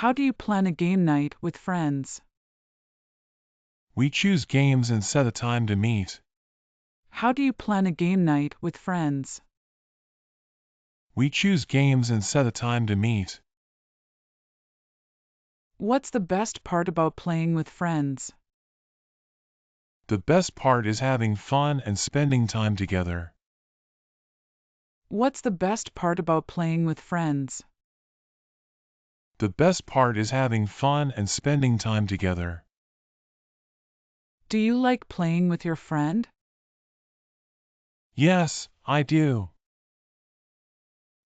How do you plan a game night with friends? We choose games and set a time to meet. How do you plan a game night with friends? We choose games and set a time to meet. What's the best part about playing with friends? The best part is having fun and spending time together. What's the best part about playing with friends? The best part is having fun and spending time together. Do you like playing with your friend? Yes, I do.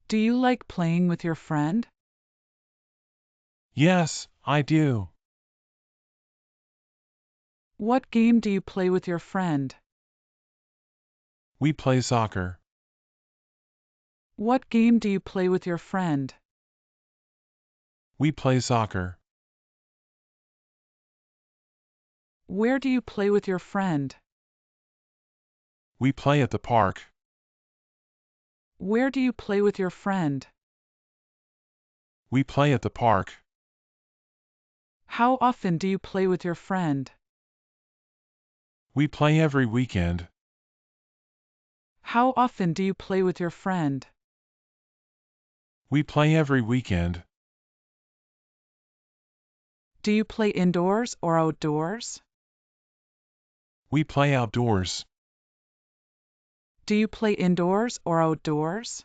Do you like playing with your friend? Yes, I do. What game do you play with your friend? We play soccer. What game do you play with your friend? We play soccer. Where do you play with your friend? We play at the park. Where do you play with your friend? We play at the park. How often do you play with your friend? We play every weekend. How often do you play with your friend? We play every weekend. Do you play indoors or outdoors? We play outdoors. Do you play indoors or outdoors?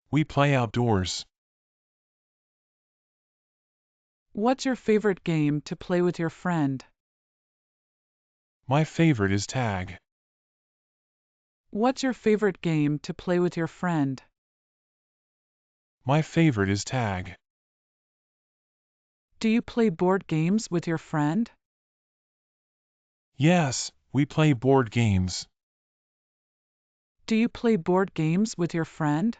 We play outdoors. What's your favorite game to play with your friend? My favorite is tag. What's your favorite game to play with your friend? My favorite is tag. Do you play board games with your friend? Yes, we play board games. Do you play board games with your friend?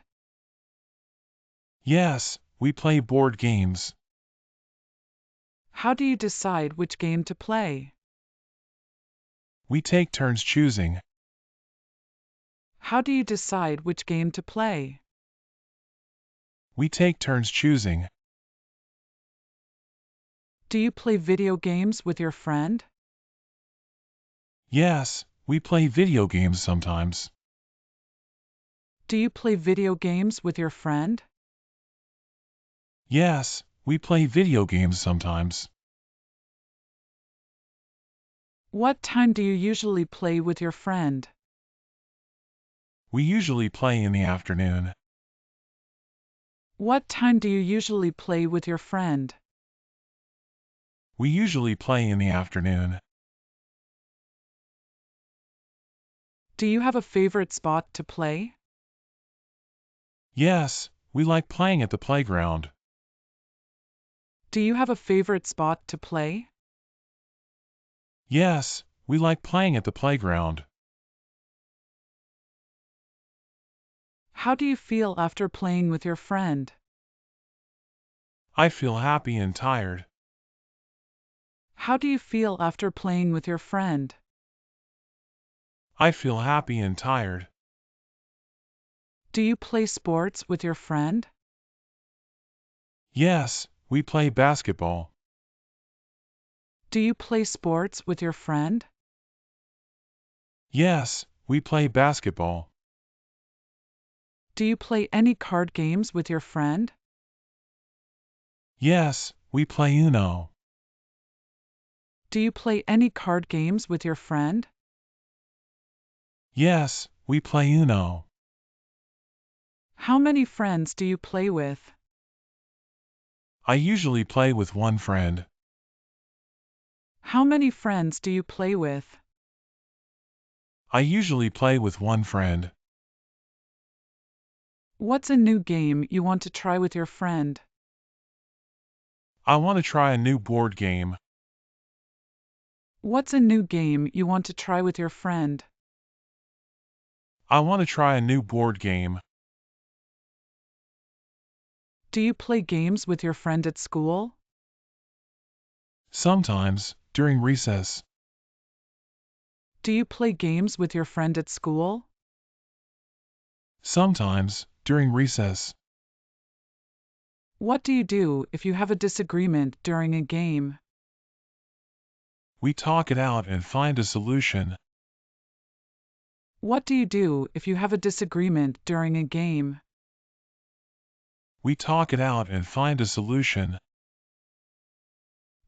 Yes, we play board games. How do you decide which game to play? We take turns choosing. How do you decide which game to play? We take turns choosing. Do you play video games with your friend? Yes, we play video games sometimes. Do you play video games with your friend? Yes, we play video games sometimes. What time do you usually play with your friend? We usually play in the afternoon. What time do you usually play with your friend? We usually play in the afternoon. Do you have a favorite spot to play? Yes, we like playing at the playground. Do you have a favorite spot to play? Yes, we like playing at the playground. How do you feel after playing with your friend? I feel happy and tired. How do you feel after playing with your friend? I feel happy and tired. Do you play sports with your friend? Yes, we play basketball. Do you play sports with your friend? Yes, we play basketball. Do you play any card games with your friend? Yes, we play Uno. Do you play any card games with your friend? Yes, we play Uno. How many friends do you play with? I usually play with one friend. How many friends do you play with? I usually play with one friend. What's a new game you want to try with your friend? I want to try a new board game. What's a new game you want to try with your friend? I want to try a new board game. Do you play games with your friend at school? Sometimes, during recess. Do you play games with your friend at school? Sometimes, during recess. What do you do if you have a disagreement during a game? We talk it out and find a solution. What do you do if you have a disagreement during a game? We talk it out and find a solution.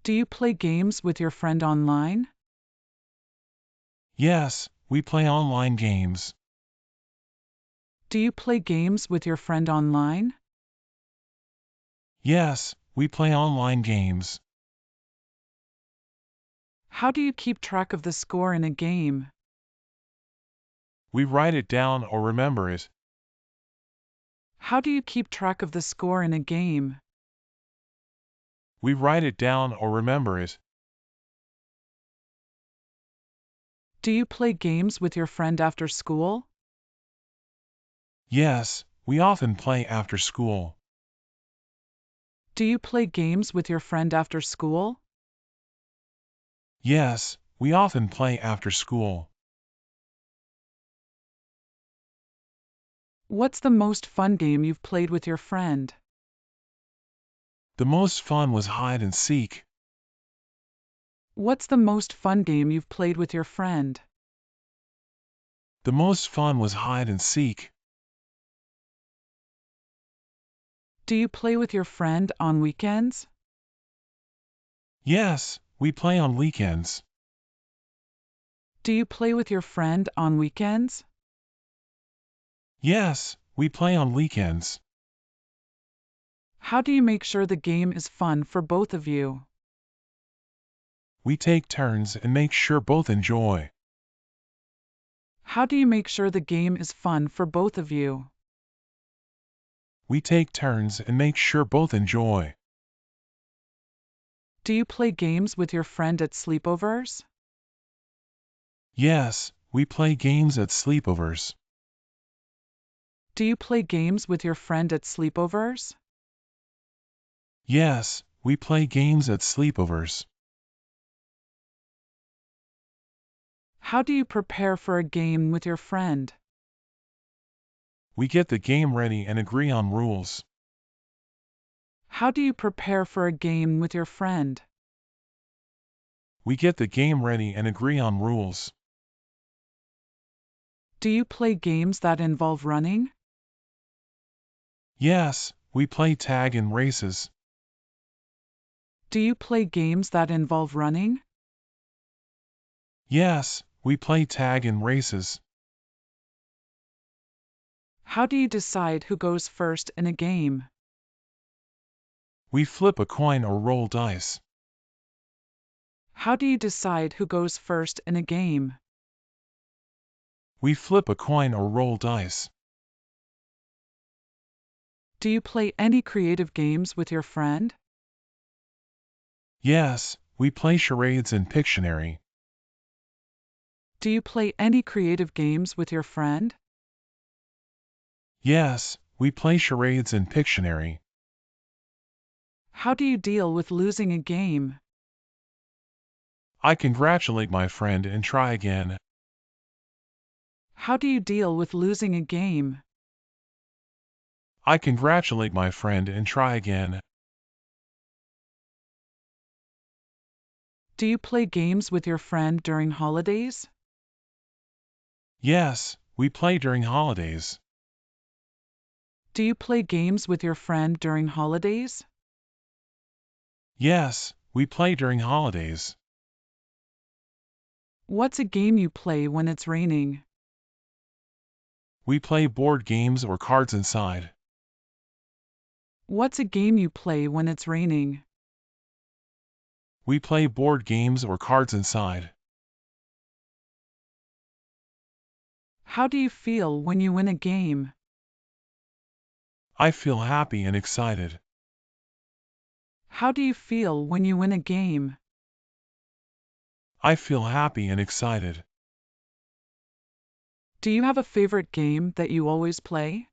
Do you play games with your friend online? Yes, we play online games. Do you play games with your friend online? Yes, we play online games. How do you keep track of the score in a game? We write it down or remember it. How do you keep track of the score in a game? We write it down or remember it. Do you play games with your friend after school? Yes, we often play after school. Do you play games with your friend after school? Yes, we often play after school. What's the most fun game you've played with your friend? The most fun was hide and seek. What's the most fun game you've played with your friend? The most fun was hide and seek. Do you play with your friend on weekends? Yes, we play on weekends. Do you play with your friend on weekends? Yes, we play on weekends. How do you make sure the game is fun for both of you? We take turns and make sure both enjoy. How do you make sure the game is fun for both of you? We take turns and make sure both enjoy. Do you play games with your friend at sleepovers? Yes, we play games at sleepovers. Do you play games with your friend at sleepovers? Yes, we play games at sleepovers. How do you prepare for a game with your friend? We get the game ready and agree on rules. How do you prepare for a game with your friend? We get the game ready and agree on rules. Do you play games that involve running? Yes, we play tag and races. Do you play games that involve running? Yes, we play tag and races. How do you decide who goes first in a game? We flip a coin or roll dice. How do you decide who goes first in a game? We flip a coin or roll dice. Do you play any creative games with your friend? Yes, we play charades and Pictionary. Do you play any creative games with your friend? Yes, we play charades and Pictionary. How do you deal with losing a game? I congratulate my friend and try again. How do you deal with losing a game? I congratulate my friend and try again. Do you play games with your friend during holidays? Yes, we play during holidays. Do you play games with your friend during holidays? Yes, we play during holidays. What's a game you play when it's raining? We play board games or cards inside. What's a game you play when it's raining? We play board games or cards inside. How do you feel when you win a game? I feel happy and excited. How do you feel when you win a game? I feel happy and excited. Do you have a favorite game that you always play?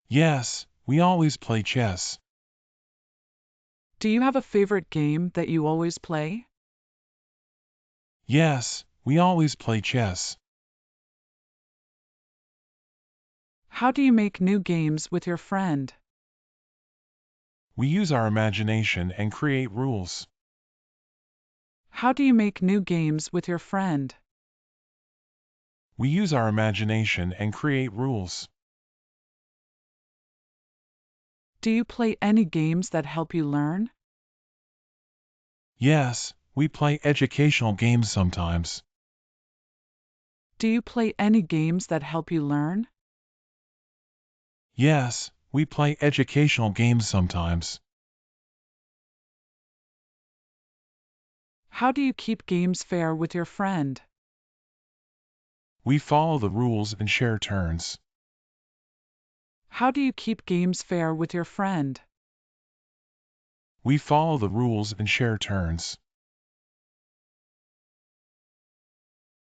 Yes, we always play chess. Do you have a favorite game that you always play? Yes, we always play chess. How do you make new games with your friend? We use our imagination and create rules. How do you make new games with your friend? We use our imagination and create rules. Do you play any games that help you learn? Yes, we play educational games sometimes. Do you play any games that help you learn? Yes, we play educational games sometimes. How do you keep games fair with your friend? We follow the rules and share turns. How do you keep games fair with your friend? We follow the rules and share turns.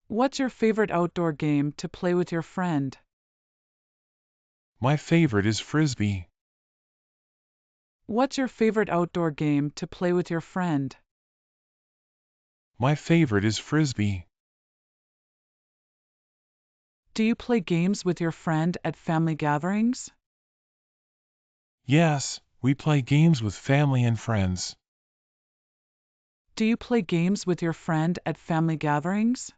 What's your favorite outdoor game to play with your friend? My favorite is Frisbee. What's your favorite outdoor game to play with your friend? My favorite is Frisbee. Do you play games with your friend at family gatherings? Yes, we play games with family and friends. Do you play games with your friend at family gatherings?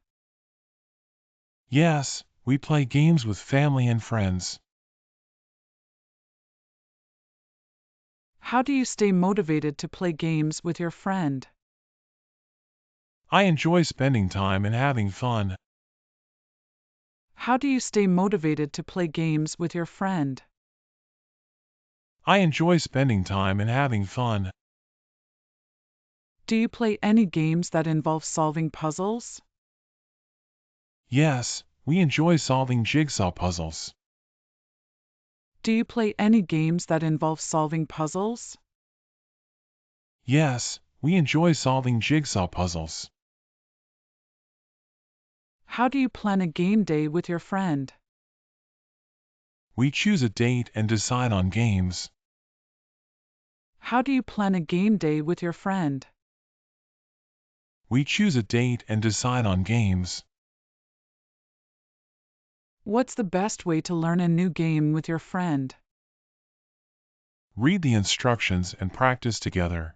Yes, we play games with family and friends. How do you stay motivated to play games with your friend? I enjoy spending time and having fun. How do you stay motivated to play games with your friend? I enjoy spending time and having fun. Do you play any games that involve solving puzzles? Yes, we enjoy solving jigsaw puzzles. Do you play any games that involve solving puzzles? Yes, we enjoy solving jigsaw puzzles. How do you plan a game day with your friend? We choose a date and decide on games. How do you plan a game day with your friend? We choose a date and decide on games. What's the best way to learn a new game with your friend? Read the instructions and practice together.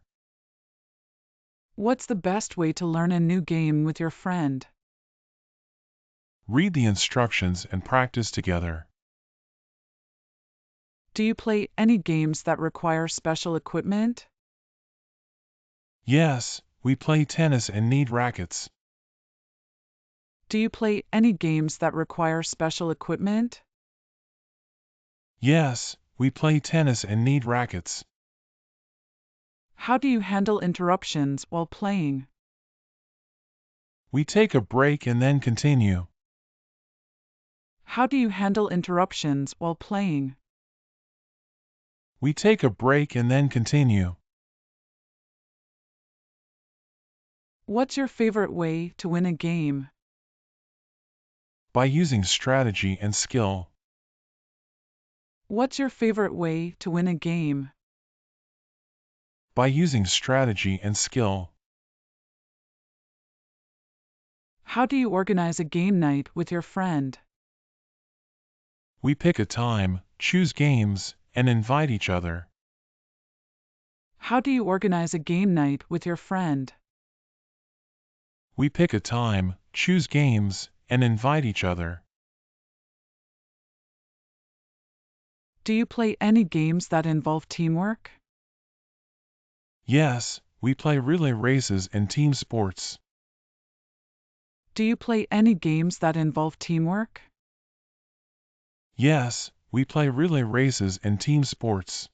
What's the best way to learn a new game with your friend? Read the instructions and practice together. Do you play any games that require special equipment? Yes, we play tennis and need rackets. Do you play any games that require special equipment? Yes, we play tennis and need rackets. How do you handle interruptions while playing? We take a break and then continue. How do you handle interruptions while playing? We take a break and then continue. What's your favorite way to win a game? By using strategy and skill. What's your favorite way to win a game? By using strategy and skill. How do you organize a game night with your friend? We pick a time, choose games, and invite each other. How do you organize a game night with your friend? We pick a time, choose games, and invite each other. Do you play any games that involve teamwork? Yes, we play relay races and team sports. Do you play any games that involve teamwork? Yes, we play relay races and team sports.